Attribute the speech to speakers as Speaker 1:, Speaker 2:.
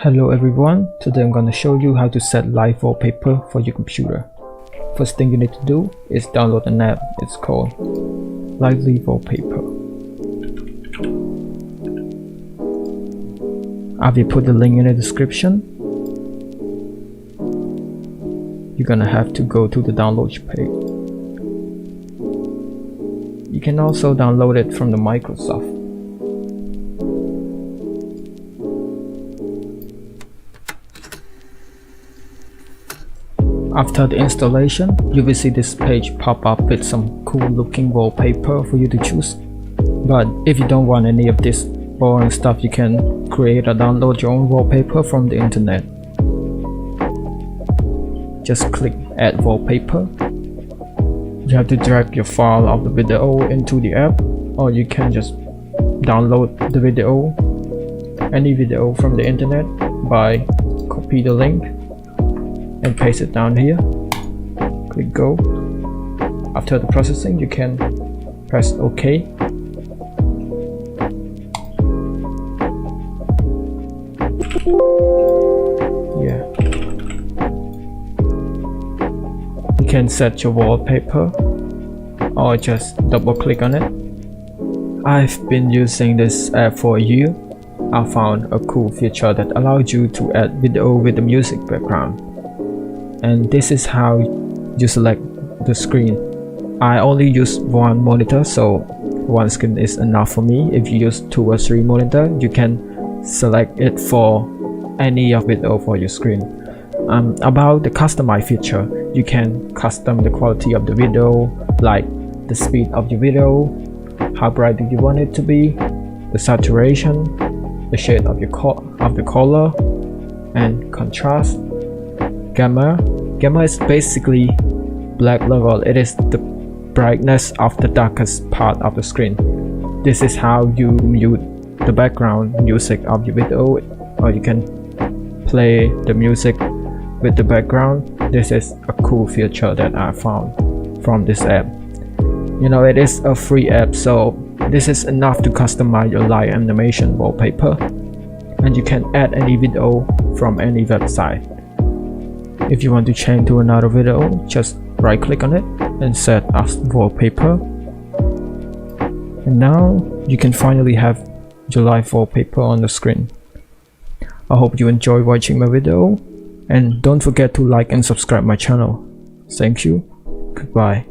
Speaker 1: Hello everyone, today I'm gonna show you how to set live wallpaper for your computer. First thing you need to do is download an app. It's called Lively Wallpaper. I will put the link in the description. You're gonna have to go to the download page. You can also download it from the Microsoft. After the installation, you will see this page pop up with some cool looking wallpaper for you to choose. But if you don't want any of this boring stuff, you can create or download your own wallpaper from the internet. Just click Add Wallpaper. You have to drag your file of the video into the app, or you can just download the video, any video from the internet, by copy the link and paste it down here. Click go. After the processing, you can press OK. Yeah. You can set your wallpaper or just double click on it. I've been using this app for a year. I found a cool feature that allows you to add video with the music background. And this is how you select the screen. I only use one monitor, so one screen is enough for me. If you use 2 or 3 monitors, you can select it for any of video for your screen. About the customize feature, you can custom the quality of the video, like the speed of your video, how bright do you want it to be, the saturation, the shade of the color, and contrast. Gamma is basically black level. It is the brightness of the darkest part of the screen. This is how you mute the background music of your video, or you can play the music with the background. This is a cool feature that I found from this app. You know, it is a free app, so this is enough to customize your live animation wallpaper, and you can add any video from any website. If you want to change to another video, just right click on it and set as wallpaper. And now you can finally have your live wallpaper on the screen. I hope you enjoy watching my video, and don't forget to like and subscribe my channel. Thank you. Goodbye.